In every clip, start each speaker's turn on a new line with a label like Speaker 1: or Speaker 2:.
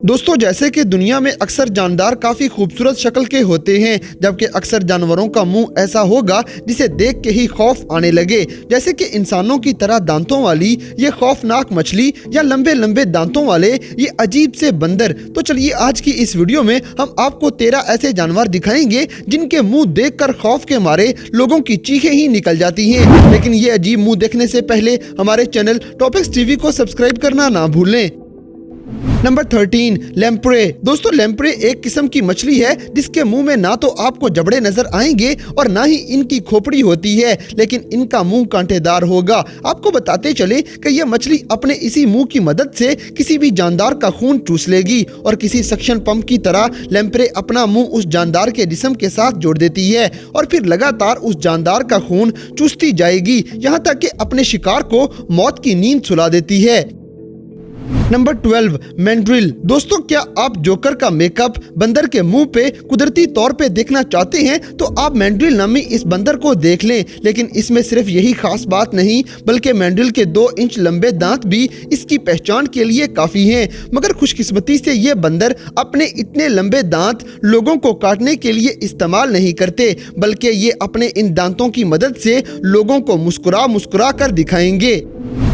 Speaker 1: दोस्तों, जैसे कि दुनिया में अक्सर जानदार काफी खूबसूरत शक्ल के होते हैं, जबकि अक्सर जानवरों का मुंह ऐसा होगा जिसे देख के ही खौफ आने लगे। जैसे कि इंसानों की तरह दांतों वाली ये खौफनाक मछली या लंबे लंबे दांतों वाले ये अजीब से बंदर। तो चलिए आज की इस वीडियो में हम आपको 13 ऐसे जानवर दिखाएंगे जिनके मुंह देखकर खौफ के मारे लोगों की चीखें ही निकल जाती हैं। लेकिन ये अजीब मुंह देखने से पहले हमारे चैनल टॉपिक्स टीवी को सब्सक्राइब करना ना भूलें। Number 13, lamprey. दोस्तों, लैम्प्रे एक किस्म की मछली है जिसके मुंह में ना तो आपको जबड़े नजर आएंगे और ना ही इनकी खोपड़ी होती है, लेकिन इनका मुंह कांटेदार होगा। आपको बताते चले कि यह मछली अपने इसी मुंह की मदद से किसी भी जानदार का खून चूस लेगी और किसी सक्शन पंप की तरह लैम्प्रे अपना मुंह उस जानदार के जिस्म के साथ जोड़ देती है और फिर लगातार उस जानदार का खून चूसती जाएगी, यहाँ तक कि अपने शिकार को मौत की नींद सुला देती है। Number 12, mandrill. दोस्तों, क्या आप जोकर का मेकअप बंदर के मुंह पे कुदरती तौर पे देखना चाहते हैं तो आप मैंड्रिल नामी इस बंदर को देख लें। लेकिन इसमें सिर्फ यही खास बात नहीं, बल्कि मैंड्रिल के 2 इंच लंबे दांत भी इसकी पहचान के लिए काफी हैं। मगर खुशकिस्मती से ये बंदर अपने इतने लंबे दांत लोगों को काटने के लिए इस्तेमाल नहीं करते, बल्कि ये अपने इन दांतों की मदद से लोगों को मुस्कुरा मुस्कुरा कर दिखाएंगे।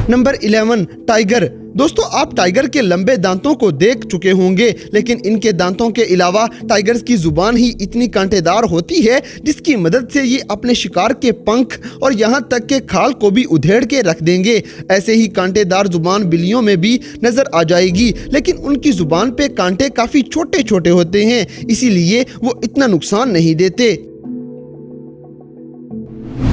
Speaker 1: Number 11, tiger. दोस्तों, आप टाइगर के लंबे दांतों को देख चुके होंगे, लेकिन इनके दांतों के अलावा टाइगर्स की जुबान ही इतनी कांटेदार होती है जिसकी मदद से ये अपने शिकार के पंख और यहाँ तक के खाल को भी उधेड़ के रख देंगे। ऐसे ही कांटेदार जुबान बिल्लियों में भी नजर आ जाएगी, लेकिन उनकी जुबान पे कांटे काफी छोटे छोटे होते हैं, इसीलिए वो इतना नुकसान नहीं देते।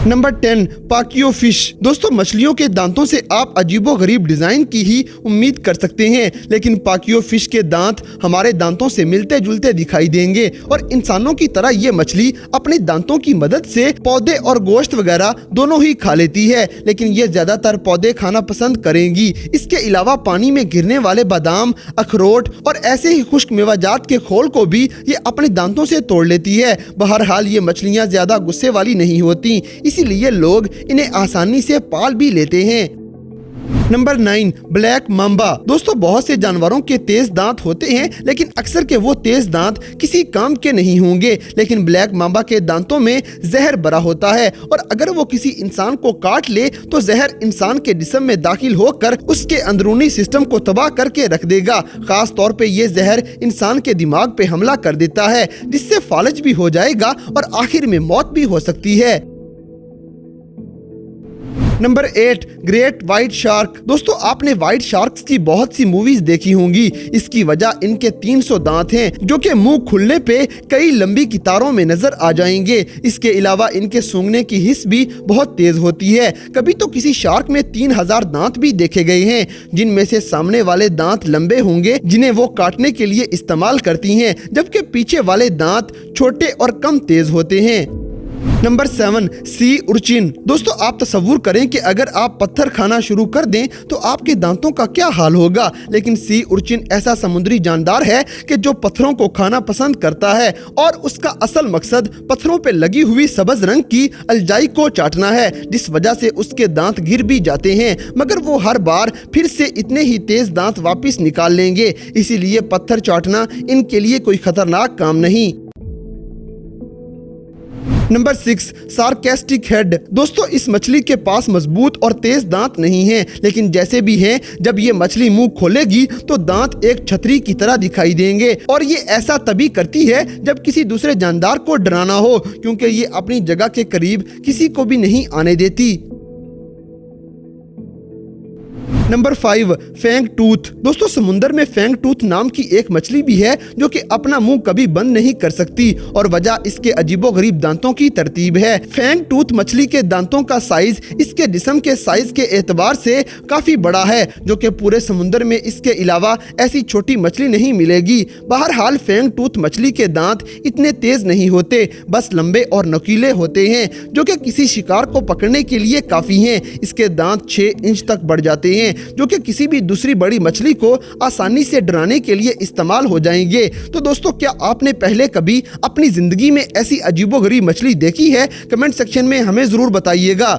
Speaker 1: नंबर 10, पाकियो फिश। दोस्तों, मछलियों के दांतों से आप अजीबो गरीब डिजाइन की ही उम्मीद कर सकते हैं, लेकिन पाकियो फिश के दांत हमारे दांतों से मिलते जुलते दिखाई देंगे और इंसानों की तरह ये मछली अपने दांतों की मदद से पौधे और गोश्त वगैरह दोनों ही खा लेती है, लेकिन ये ज्यादातर पौधे खाना पसंद करेंगी। इसके अलावा पानी में गिरने वाले बादाम, अखरोट और ऐसे ही खुश्क मेवाजात के खोल को भी ये अपने दांतों से तोड़ लेती है। बहरहाल ये मछलियाँ ज्यादा गुस्से वाली नहीं होती, इसीलिए लोग इन्हें आसानी से पाल भी लेते हैं। Number 9, black Mamba. दोस्तों, बहुत से जानवरों के तेज दांत होते हैं, लेकिन अक्सर के वो तेज दांत किसी काम के नहीं होंगे, लेकिन ब्लैक मांबा के दांतों में जहर भरा होता है और अगर वो किसी इंसान को काट ले तो जहर इंसान के जिस्म में दाखिल होकर उसके अंदरूनी सिस्टम को तबाह करके रख देगा। खास तौर पे ये जहर इंसान के दिमाग पे हमला कर देता है, जिससे फालज भी हो जाएगा और आखिर में मौत भी हो सकती है। Number 8, great white shark. दोस्तों, आपने व्हाइट शार्क्स की बहुत सी मूवीज देखी होंगी। इसकी वजह इनके 300 दांत हैं, जो कि मुंह खुलने पे कई लंबी कितारों में नजर आ जाएंगे। इसके अलावा इनके सूंघने की हिस्स भी बहुत तेज होती है। कभी तो किसी शार्क में 3000 दांत भी देखे गए हैं, जिनमें से सामने वाले दांत लंबे होंगे जिन्हें वो काटने के लिए इस्तेमाल करती हैं, जबकि पीछे वाले दांत छोटे और कम तेज होते हैं। नंबर 7, सी उर्चिन। दोस्तों, आप तसव्वुर करें कि अगर आप पत्थर खाना शुरू कर दें तो आपके दांतों का क्या हाल होगा, लेकिन सी उर्चिन ऐसा समुद्री जानदार है कि जो पत्थरों को खाना पसंद करता है और उसका असल मकसद पत्थरों पे लगी हुई सब्ज रंग की अलजाई को चाटना है, जिस वजह से उसके दांत गिर भी जाते हैं, मगर वो हर बार फिर से इतने ही तेज दांत वापस निकाल लेंगे। इसीलिए पत्थर चाटना इनके लिए कोई खतरनाक काम नहीं। Number 6, sarcastic head. दोस्तों, इस मछली के पास मजबूत और तेज दांत नहीं हैं, लेकिन जैसे भी हैं, जब ये मछली मुंह खोलेगी तो दांत एक छतरी की तरह दिखाई देंगे और ये ऐसा तभी करती है जब किसी दूसरे जानदार को डराना हो, क्योंकि ये अपनी जगह के करीब किसी को भी नहीं आने देती। Number 5, fang tooth. दोस्तों, समुंदर में फैंग टूथ नाम की एक मछली भी है जो कि अपना मुंह कभी बंद नहीं कर सकती और वजह इसके अजीबोगरीब दांतों की तरतीब है। फैंग टूथ मछली के दांतों का साइज इसके जिस्म के साइज के एतबार से काफी बड़ा है, जो कि पूरे समुंदर में इसके अलावा ऐसी छोटी मछली नहीं मिलेगी। बहरहाल फैंग टूथ मछली के दांत इतने तेज नहीं होते, बस लंबे और नुकीले होते हैं, जो कि किसी शिकार को पकड़ने के लिए काफी हैं। इसके दांत 6 इंच तक बढ़ जाते हैं, जो कि किसी भी दूसरी बड़ी मछली को आसानी से डराने के लिए इस्तेमाल हो जाएंगे। तो दोस्तों, क्या आपने पहले कभी अपनी जिंदगी में ऐसी अजीबोगरीब मछली देखी है? कमेंट सेक्शन में हमें जरूर बताइएगा।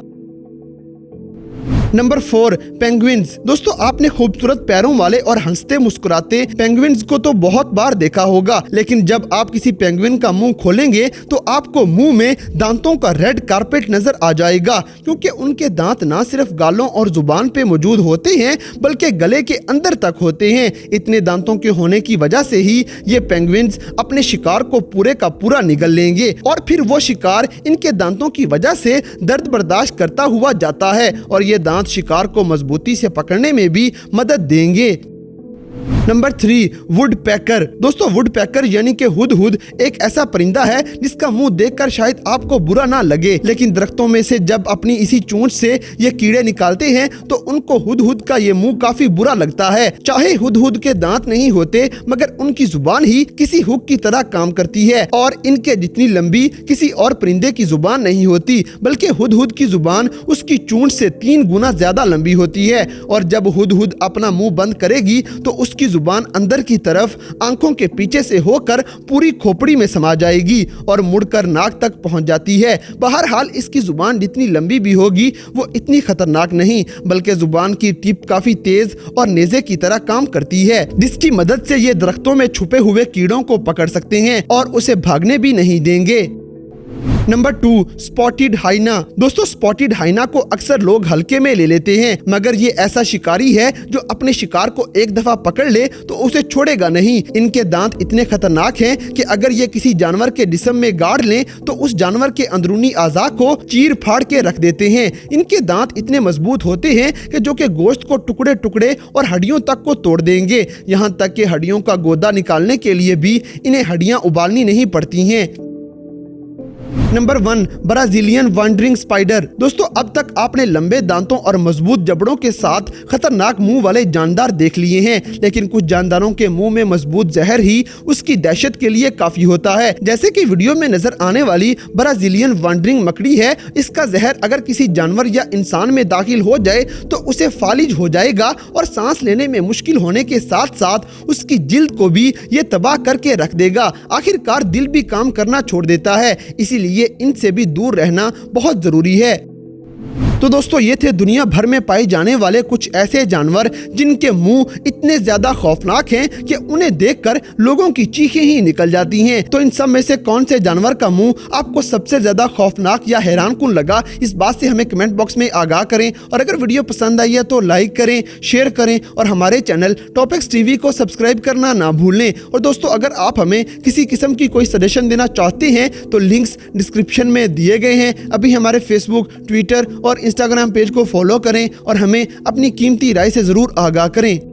Speaker 1: Number 4, penguins. दोस्तों आपने खूबसूरत पैरों वाले और हंसते मुस्कुराते पेंगुइन्स को तो बहुत बार देखा होगा, लेकिन जब आप किसी पेंगुइन का मुंह खोलेंगे तो आपको मुंह में दांतों का रेड कारपेट नजर आ जाएगा, क्योंकि उनके दांत ना सिर्फ गालों और जुबान पे मौजूद होते हैं बल्कि गले के अंदर तक होते हैं। इतने दांतों के होने की वजह से ही ये पेंगुइन्स अपने शिकार को पूरे का पूरा निगल लेंगे और फिर वो शिकार इनके दांतों की वजह से दर्द बर्दाश्त करता हुआ जाता है और ये दांत शिकार को मजबूती से पकड़ने में भी मदद देंगे। नंबर 3, वुड पैकर। दोस्तों वुड पैकर यानी कि हुदहुद एक ऐसा परिंदा है जिसका मुंह देखकर शायद आपको बुरा ना लगे, लेकिन दरख्तों में से जब अपनी इसी चोंच से ये कीड़े निकालते हैं तो उनको हुदहुद का ये मुंह काफी बुरा लगता है। चाहे हुदहुद के दांत नहीं होते मगर उनकी जुबान ही किसी हुक की तरह काम करती है और इनके जितनी लंबी किसी और परिंदे की जुबान नहीं होती, बल्कि हुदहुद की जुबान उसकी चोंच से 3 गुना ज्यादा लंबी होती है और जब हुदहुद अपना मुंह बंद करेगी तो उसकी जुबान अंदर की तरफ आंखों के पीछे से होकर पूरी खोपड़ी में समा जाएगी और मुड़कर नाक तक पहुंच जाती है। बहरहाल इसकी जुबान जितनी लंबी भी होगी वो इतनी खतरनाक नहीं, बल्कि जुबान की टिप काफी तेज और नेज़े की तरह काम करती है, जिसकी मदद से ये दरख्तों में छुपे हुए कीड़ों को पकड़ सकते हैं और उसे भागने भी नहीं देंगे। Number 2, spotted hyena. दोस्तों स्पॉटेड हाइना को अक्सर लोग हल्के में ले लेते हैं, मगर ये ऐसा शिकारी है जो अपने शिकार को एक दफा पकड़ ले तो उसे छोड़ेगा नहीं। इनके दांत इतने खतरनाक हैं कि अगर ये किसी जानवर के जिस्म में गाड़ लें तो उस जानवर के अंदरूनी आज़ा को चीर फाड़ के रख देते हैं। इनके दांत इतने मजबूत होते हैं कि जो कि गोश्त को टुकड़े टुकड़े और हड्डियों तक को तोड़ देंगे। यहाँ तक कि हड्डियों का गोदा निकालने के लिए भी इन्हें हड्डियाँ उबालनी नहीं पड़ती हैं। Number 1, Brazilian wandering spider. दोस्तों अब तक आपने लंबे दांतों और मजबूत जबड़ों के साथ खतरनाक मुंह वाले जानदार देख लिए हैं, लेकिन कुछ जानदारों के मुंह में मजबूत जहर ही उसकी दहशत के लिए काफी होता है। जैसे कि वीडियो में नजर आने वाली ब्राजीलियन वांडरिंग मकड़ी है, इसका जहर अगर किसी जानवर या इंसान में दाखिल हो जाए तो उसे फालिज हो जाएगा और सांस लेने में मुश्किल होने के साथ साथ उसकी जिल्द को भी ये तबाह करके रख देगा। आखिरकार दिल भी काम करना छोड़ देता है, इसीलिए इनसे भी दूर रहना बहुत जरूरी है। तो दोस्तों ये थे दुनिया भर में पाए जाने वाले कुछ ऐसे जानवर जिनके मुंह इतने ज्यादा खौफनाक हैं कि उन्हें देखकर लोगों की चीखें ही निकल जाती हैं। तो इन सब में से कौन से जानवर का मुंह आपको सबसे ज्यादा खौफनाक या हैरानकुन लगा, इस बात से हमें कमेंट बॉक्स में आगाह करें। और अगर वीडियो पसंद आई है तो लाइक करें, शेयर करें और हमारे चैनल टॉपिक्स टीवी को सब्सक्राइब करना ना भूलें। और दोस्तों अगर आप हमें किसी किस्म की कोई सजेशन देना चाहते हैं तो लिंक्स डिस्क्रिप्शन में दिए गए हैं। अभी हमारे फेसबुक, ट्विटर और इंस्टाग्राम पेज को फॉलो करें और हमें अपनी कीमती राय से ज़रूर आगाह करें।